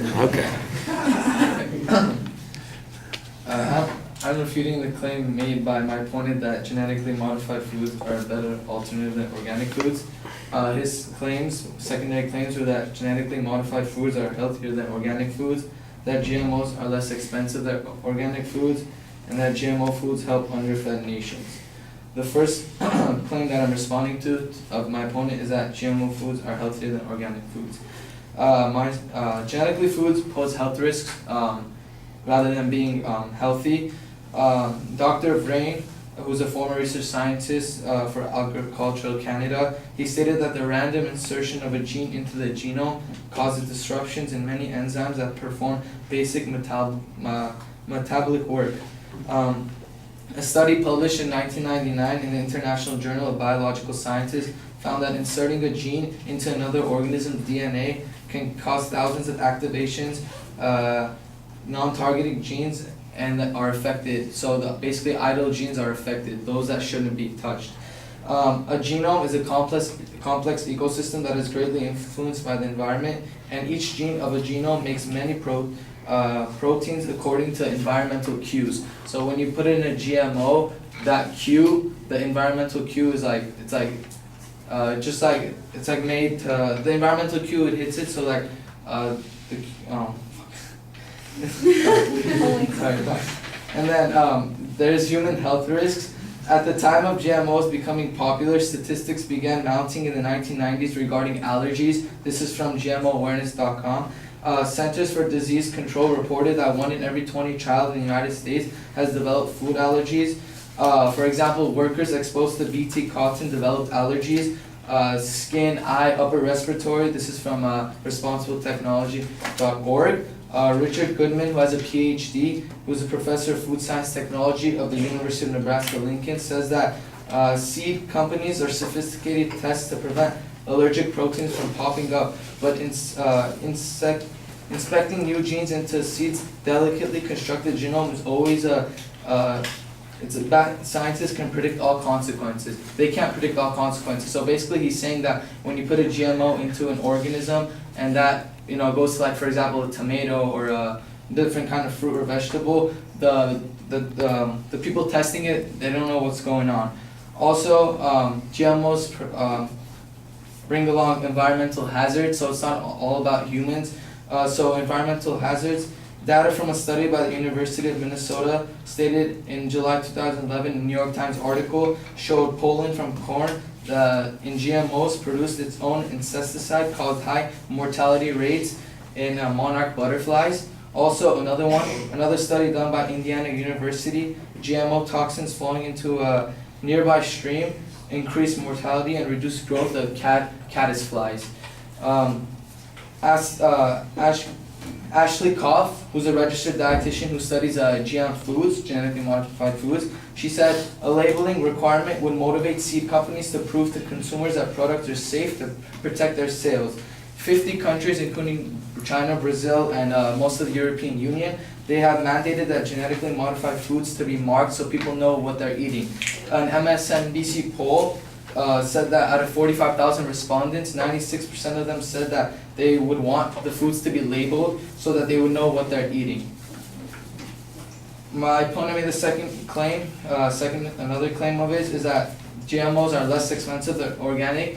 Okay. I'm refuting the claim made by my opponent that genetically modified foods are a better alternative than organic foods. His claims, secondary claims, were that genetically modified foods are healthier than organic foods, that GMOs are less expensive than organic foods, and that GMO foods help underfed nations. The first claim that I'm responding to of my opponent is that GMO foods are healthier than organic foods. Genetically foods pose health risks rather than being healthy. Dr. Vrain, who's a former research scientist for Agricultural Canada, he stated that the random insertion of a gene into the genome causes disruptions in many enzymes that perform basic metabolic work. A study published in 1999 in the International Journal of Biological Sciences found that inserting a gene into another organism's DNA can cause thousands of activations, non-targeting genes, and that are affected. So basically idle genes are affected, those that shouldn't be touched. A genome is a complex ecosystem that is greatly influenced by the environment, and each gene of a genome makes many proteins according to environmental cues. So when you put it in a GMO, that cue, the environmental cue is like, it's like made to, the environmental cue, it hits it, so like, and then there's human health risks. At the time of GMOs becoming popular, statistics began mounting in the 1990s regarding allergies. This is from GMOawareness.com. Centers for Disease Control reported that 1 in every 20 child in the United States has developed food allergies. For example, workers exposed to BT cotton developed allergies. Skin, eye, upper respiratory. This is from responsibletechnology.org. Richard Goodman, who has a PhD, who's a professor of food science technology of the University of Nebraska-Lincoln, says that seed companies are sophisticated tests to prevent allergic proteins from popping up, but inspecting new genes into seeds' delicately constructed genome is always scientists can predict all consequences. They can't predict all consequences. So basically he's saying that when you put a GMO into an organism and that goes to, like, for example, a tomato or a different kind of fruit or vegetable, the people testing it, they don't know what's going on. Also, GMOs bring along environmental hazards, so it's not all about humans. So environmental hazards, data from a study by the University of Minnesota stated in July 2011 in New York Times article showed pollen from corn in GMOs produced its own insecticide called high mortality rates in monarch butterflies. Also another study done by Indiana University, GMO toxins flowing into a nearby stream increased mortality and reduced growth of caddis flies. Ashley Koff, who's a registered dietitian who studies GM foods, genetically modified foods, she said a labeling requirement would motivate seed companies to prove to consumers that products are safe to protect their sales. 50 countries, including China, Brazil, and most of the European Union, they have mandated that genetically modified foods to be marked so people know what they're eating. An MSNBC poll said that out of 45,000 respondents, 96% of them said that they would want the foods to be labeled so that they would know what they're eating. My opponent made the second claim, another claim of his is that GMOs are less expensive than organic.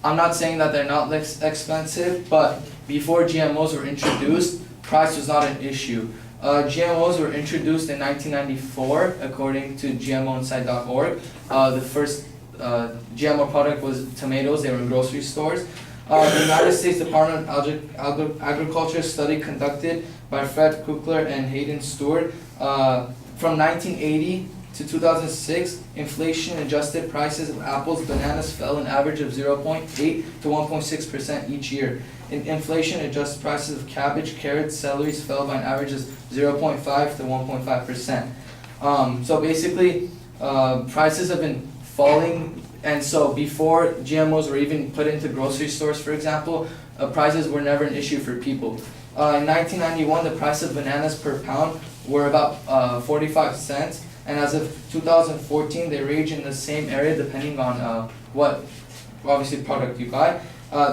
I'm not saying that they're not less expensive, but before GMOs were introduced, price was not an issue. GMOs were introduced in 1994, according to GMOinside.org. The first GMO product was tomatoes. They were in grocery stores. The United States Department of Agriculture study conducted by Fred Kukler and Hayden Stewart from 1980 to 2006, inflation-adjusted prices of apples, bananas fell an average of 0.8 to 1.6% each year. Inflation-adjusted prices of cabbage, carrots, celeries fell by an average of 0.5 to 1.5%. So basically, prices have been falling, and so before GMOs were even put into grocery stores, for example, prices were never an issue for people. In 1991, the price of bananas per pound were about 45 cents, and as of 2014, they range in the same area depending on what, obviously, product you buy.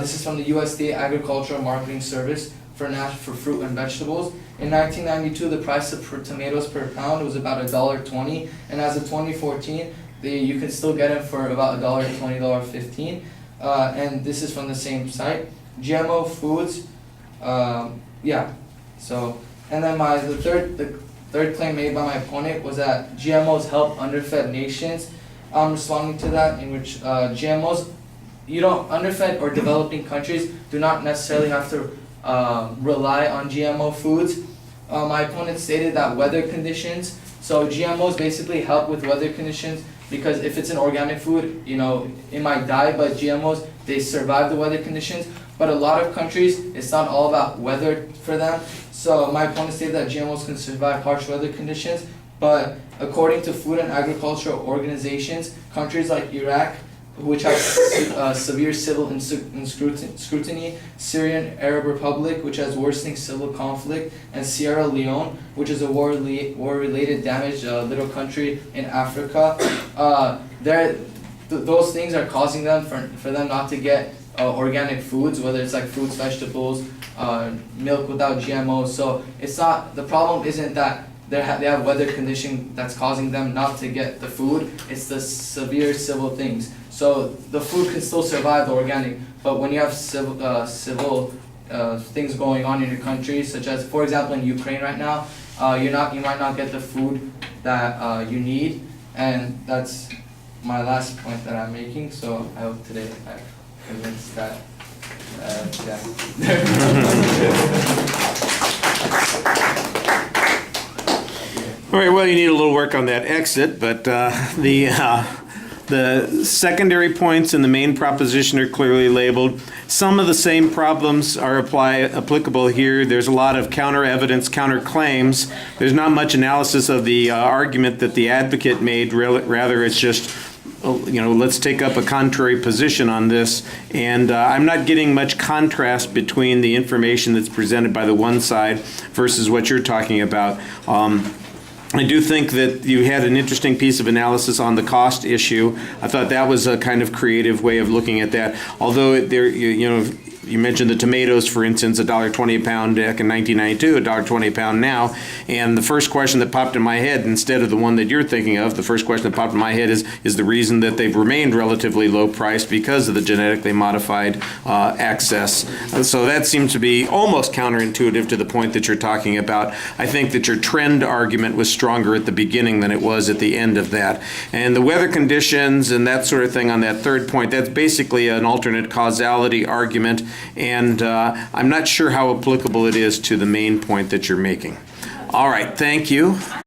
This is from the USDA Agricultural Marketing Service for fruit and vegetables. In 1992, the price of tomatoes per pound was about $1.20, and as of 2014, you can still get them for about $1.20, $1.15, and this is from the same site. GMO foods, yeah. So, and then the third claim made by my opponent was that GMOs help underfed nations. I'm responding to that, in which GMOs, underfed or developing countries do not necessarily have to rely on GMO foods. My opponent stated that weather conditions, so GMOs basically help with weather conditions, because if it's an organic food, it might die, but GMOs, they survive the weather conditions. But a lot of countries, it's not all about weather for them. So my opponent stated that GMOs can survive harsh weather conditions, but according to food and agricultural organizations, countries like Iraq, which have severe civil scrutiny, Syrian Arab Republic, which has worsening civil conflict, and Sierra Leone, which is a war-related damaged little country in Africa, those things are causing them for them not to get organic foods, whether it's like fruits, vegetables, milk without GMOs. So it's not, the problem isn't that they have weather condition that's causing them not to get the food, it's the severe civil things. So the food can still survive the organic, but when you have civil things going on in your country, such as, for example, in Ukraine right now, you might not get the food that you need, and that's my last point that I'm making. So I hope today I've convinced that, yeah. All right, well, you need a little work on that exit, but the secondary points in the main proposition are clearly labeled. Some of the same problems are applicable here. There's a lot of counter evidence, counter claims. There's not much analysis of the argument that the advocate made. Rather, it's just, let's take up a contrary position on this. And I'm not getting much contrast between the information that's presented by the one side versus what you're talking about. I do think that you had an interesting piece of analysis on the cost issue. I thought that was a kind of creative way of looking at that. Although you mentioned the tomatoes, for instance, $1.20 a pound back in 1992, $1.20 a pound now. And the first question that popped in my head, instead of the one that you're thinking of, the first question that popped in my head is the reason that they've remained relatively low priced because of the genetically modified access. So that seems to be almost counterintuitive to the point that you're talking about. I think that your trend argument was stronger at the beginning than it was at the end of that. And the weather conditions and that sort of thing on that third point, that's basically an alternate causality argument. And I'm not sure how applicable it is to the main point that you're making. All right, thank you.